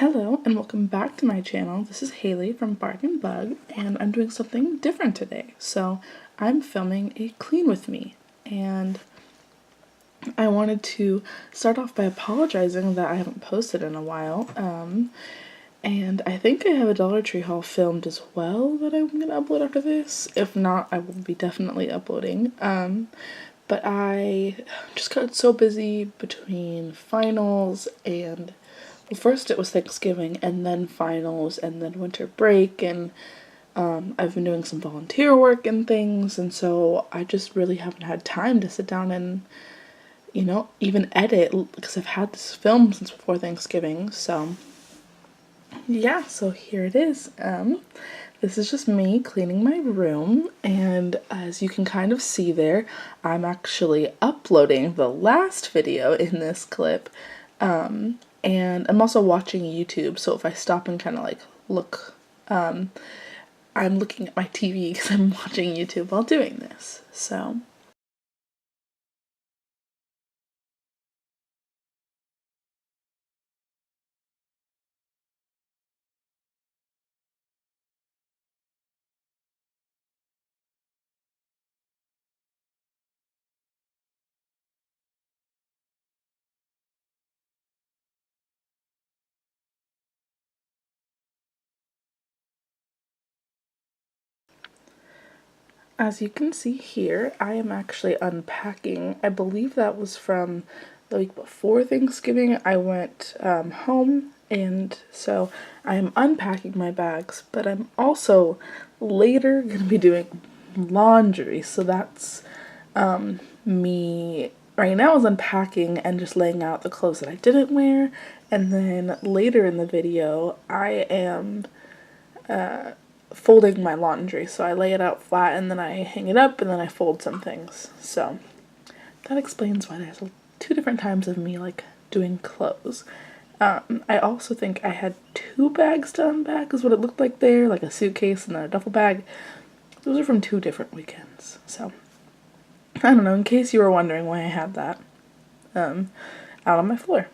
Hello and welcome back to my channel. This is Haley from Bark and Bug, and I'm doing something different today. So I'm filming a clean with me, and I wanted to start off by apologizing that I haven't posted in a while. And I think I have a Dollar Tree haul filmed as well that I'm gonna upload after this. If not, I will be definitely uploading. But I just got so busy between finals and, well, first it was Thanksgiving and then finals and then winter break, and I've been doing some volunteer work and things, and so I just really haven't had time to sit down and, you know, even edit, because I've had this film since before Thanksgiving. So yeah, so here it is. This is just me cleaning my room, and as you can kind of see there, I'm actually uploading the last video in this clip, and I'm also watching YouTube, so if I stop and kind of like look, I'm looking at my TV because I'm watching YouTube while doing this, so. As you can see here, I am actually unpacking. I believe that was from the week before Thanksgiving. I went home, and so I am unpacking my bags, but I'm also later going to be doing laundry. So that's me right now is unpacking and just laying out the clothes that I didn't wear, and then later in the video I am folding my laundry. So I lay it out flat and then I hang it up and then I fold some things. So that explains why there's two different times of me like doing clothes. I also think I had two bags to unpack is what it looked like there, like a suitcase and then a duffel bag. Those are from two different weekends. So I don't know, in case you were wondering why I had that out on my floor.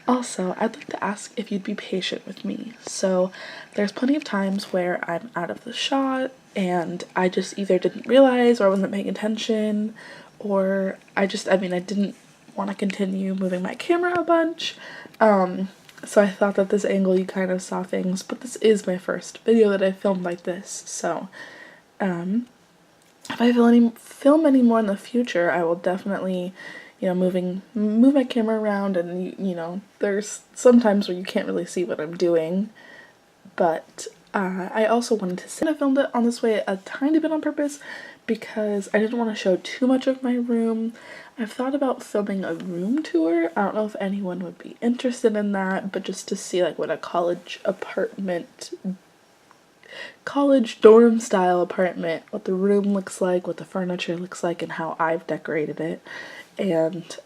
Also, I'd like to ask if you'd be patient with me. So, there's plenty of times where I'm out of the shot and I just either didn't realize or I wasn't paying attention, or I didn't want to continue moving my camera a bunch. So I thought that this angle you kind of saw things, but this is my first video that I filmed like this. So, if I film any more in the future, I will definitely, move my camera around, and there's some times where you can't really see what I'm doing, but I also wanted to say I filmed it on this way a tiny bit on purpose because I didn't want to show too much of my room. I've thought about filming a room tour. I don't know if anyone would be interested in that, but just to see like what a college dorm style apartment, what the room looks like, what the furniture looks like, and how I've decorated it. And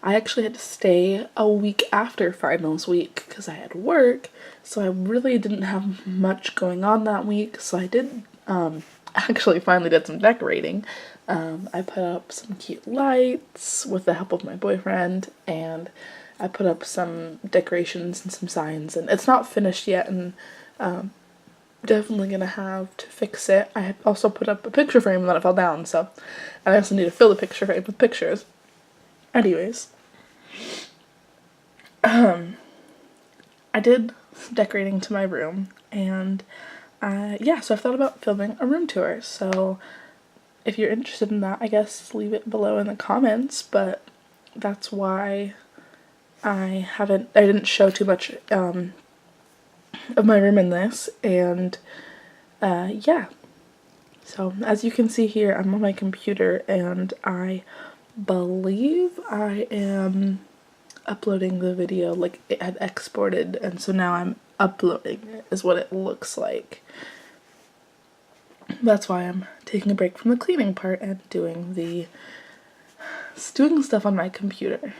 I actually had to stay a week after finals week because I had work, so I really didn't have much going on that week. So I did actually finally did some decorating. I put up some cute lights with the help of my boyfriend, and I put up some decorations and some signs, and it's not finished yet, and definitely gonna have to fix it. I had also put up a picture frame and then it fell down, so I also need to fill the picture frame with pictures. Anyways, I did some decorating to my room, and yeah, so I've thought about filming a room tour. So if you're interested in that, I guess leave it below in the comments, but that's why I didn't show too much of my room in this. And yeah, so as you can see here, I'm on my computer and I believe I am uploading the video. Like, it had exported, and so now I'm uploading it is what it looks like. That's why I'm taking a break from the cleaning part and doing stuff on my computer.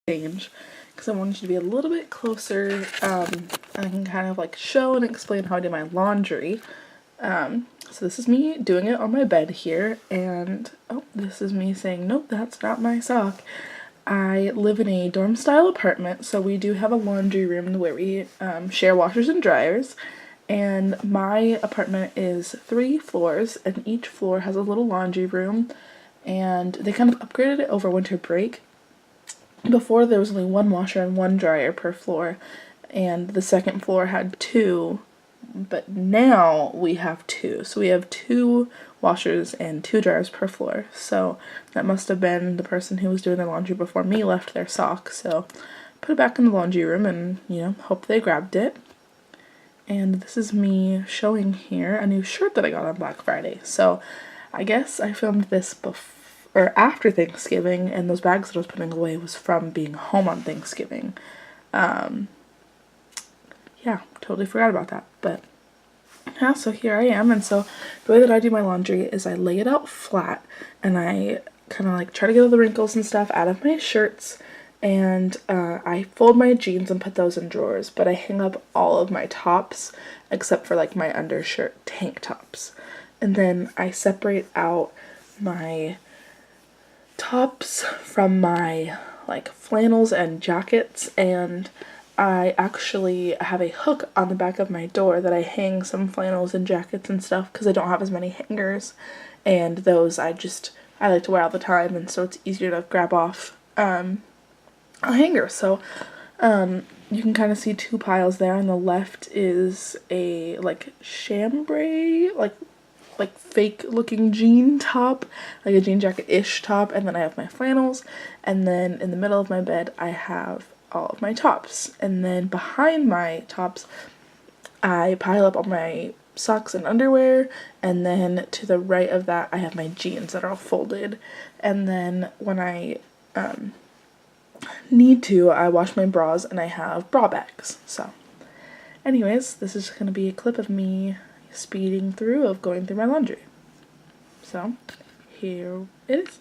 change because I wanted you to be a little bit closer. I can kind of like show and explain how I do my laundry. So this is me doing it on my bed here, and oh, this is me saying, nope, that's not my sock. I live in a dorm style apartment, so we do have a laundry room where we share washers and dryers. And my apartment is 3 floors, and each floor has a little laundry room, and they kind of upgraded it over winter break. Before there was only 1 washer and 1 dryer per floor, and the second floor had 2, but now we have 2. So we have 2 washers and 2 dryers per floor. So that must have been the person who was doing their laundry before me left their sock. So put it back in the laundry room and, you know, hope they grabbed it. And this is me showing here a new shirt that I got on Black Friday. So I guess I filmed this before or after Thanksgiving, and those bags that I was putting away was from being home on Thanksgiving. Yeah, totally forgot about that, but yeah, so here I am. And so the way that I do my laundry is I lay it out flat, and I kind of like try to get all the wrinkles and stuff out of my shirts, and I fold my jeans and put those in drawers, but I hang up all of my tops except for like my undershirt tank tops. And then I separate out my tops from my like flannels and jackets, and I actually have a hook on the back of my door that I hang some flannels and jackets and stuff because I don't have as many hangers, and those I like to wear all the time, and so it's easier to grab off a hanger. So you can kind of see 2 piles there. On the left is a like chambray, like fake looking jean top, like a jean jacket-ish top, and then I have my flannels, and then in the middle of my bed I have all of my tops, and then behind my tops I pile up all my socks and underwear, and then to the right of that I have my jeans that are all folded, and then when I need to, I wash my bras and I have bra bags. So anyways, this is going to be a clip of me speeding through of going through my laundry. So here it is.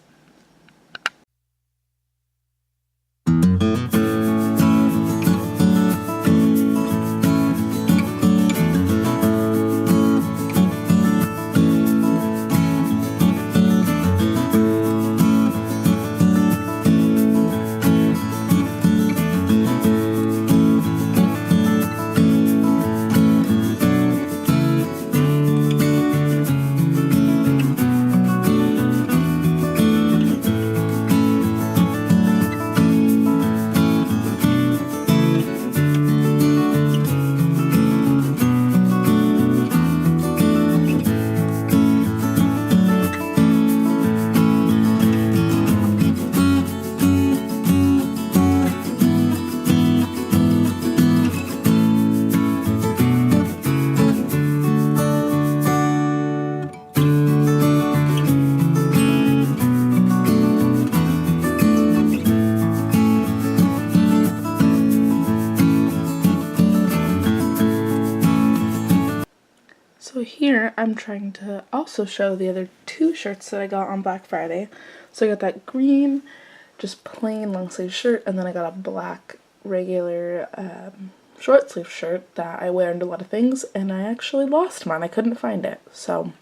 So here I'm trying to also show the other 2 shirts that I got on Black Friday. So I got that green, just plain long sleeve shirt, and then I got a black regular short sleeve shirt that I wear into a lot of things, and I actually lost mine. I couldn't find it, so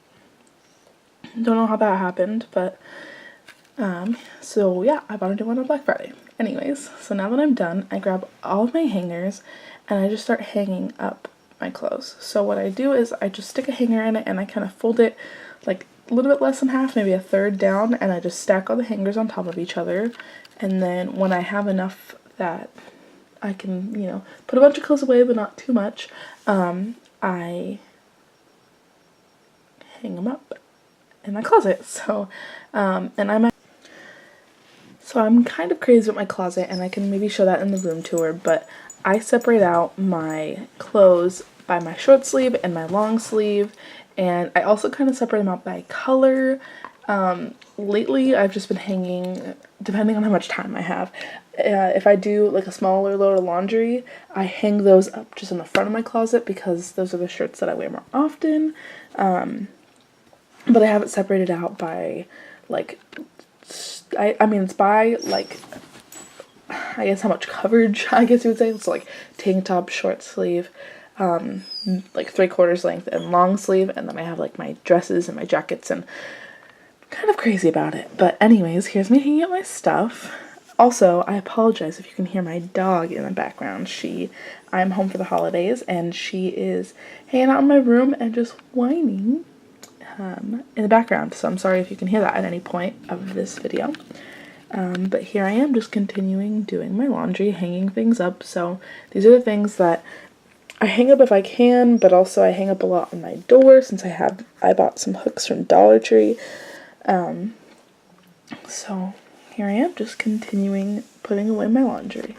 don't know how that happened, but so yeah, I bought a new one on Black Friday. Anyways, so now that I'm done, I grab all of my hangers and I just start hanging up my clothes. So what I do is I just stick a hanger in it and I kind of fold it like a little bit less than half, maybe a third down, and I just stack all the hangers on top of each other. And then when I have enough that I can, you know, put a bunch of clothes away but not too much, I hang them up in my closet. So I'm kind of crazy with my closet, and I can maybe show that in the room tour, but I separate out my clothes by my short sleeve and my long sleeve, and I also kind of separate them out by color. Lately I've just been hanging, depending on how much time I have, if I do like a smaller load of laundry, I hang those up just in the front of my closet because those are the shirts that I wear more often, but I have it separated out by like, I mean it's by like I guess how much coverage, I guess you would say. It's like tank top, short sleeve, like 3/4 length and long sleeve, and then I have like my dresses and my jackets, and kind of crazy about it. But anyways, here's me hanging up my stuff. Also, I apologize if you can hear my dog in the background. I'm home for the holidays, and she is hanging out in my room and just whining in the background. So I'm sorry if you can hear that at any point of this video. But here I am just continuing doing my laundry, hanging things up. So these are the things that I hang up if I can, but also I hang up a lot on my door since I bought some hooks from Dollar Tree. So here I am just continuing putting away my laundry.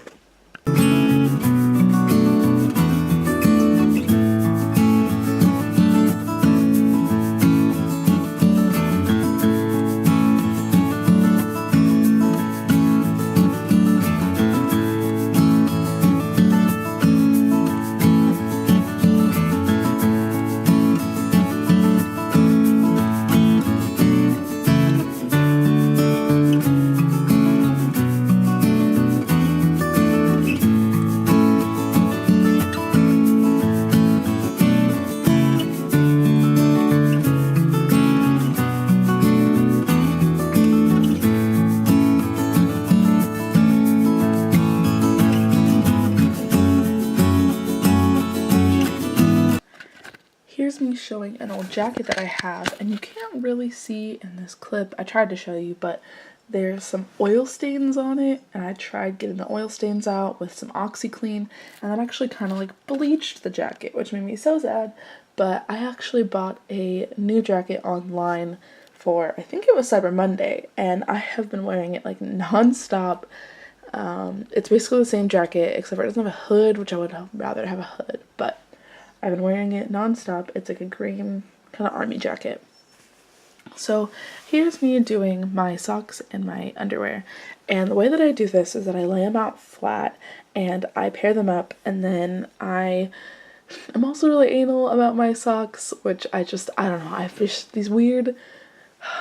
Here's me showing an old jacket that I have, and you can't really see in this clip. I tried to show you, but there's some oil stains on it, and I tried getting the oil stains out with some OxiClean, and that actually kind of like bleached the jacket, which made me so sad. But I actually bought a new jacket online for, I think it was Cyber Monday, and I have been wearing it like non-stop. It's basically the same jacket, except for it doesn't have a hood, which I would rather have a hood, but I've been wearing it non-stop. It's like a green kind of army jacket. So here's me doing my socks and my underwear. And the way that I do this is that I lay them out flat and I pair them up, and then I'm also really anal about my socks, which I don't know, I fish these weird,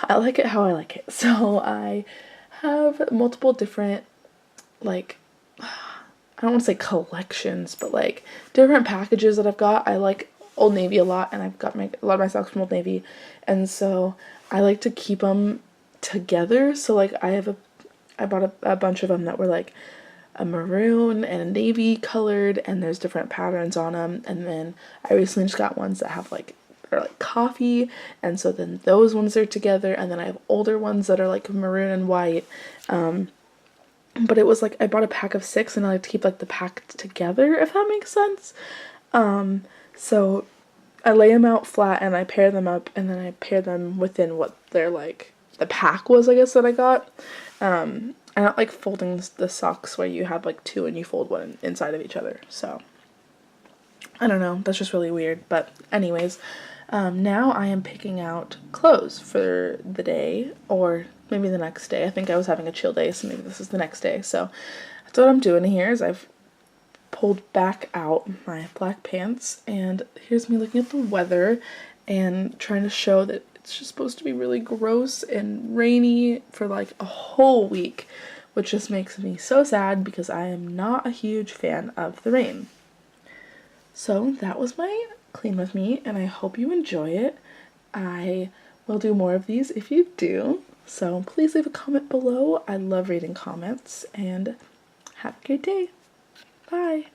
I like it how I like it. So I have multiple different, like, I don't want to say collections, but like different packages that I've got. I like Old Navy a lot, and I've got a lot of my socks from Old Navy, and so I like to keep them together. So like I bought a bunch of them that were like a maroon and a navy colored, and there's different patterns on them. And then I recently just got ones that have like, are like coffee, and so then those ones are together. And then I have older ones that are like maroon and white. But it was like I bought a pack of 6, and I like to keep like the pack together, if that makes sense. So I lay them out flat and I pair them up, and then I pair them within what they're like, the pack was, I guess, that I got. I don't like folding the socks where you have like 2 and you fold one inside of each other. So I don't know, that's just really weird. But anyways, now I am picking out clothes for the day, or maybe the next day. I think I was having a chill day, so maybe this is the next day. So that's what I'm doing here, is I've pulled back out my black pants, and here's me looking at the weather and trying to show that it's just supposed to be really gross and rainy for like a whole week, which just makes me so sad because I am not a huge fan of the rain. So that was my clean with me, and I hope you enjoy it. I will do more of these if you do. So please leave a comment below. I love reading comments, and have a great day. Bye.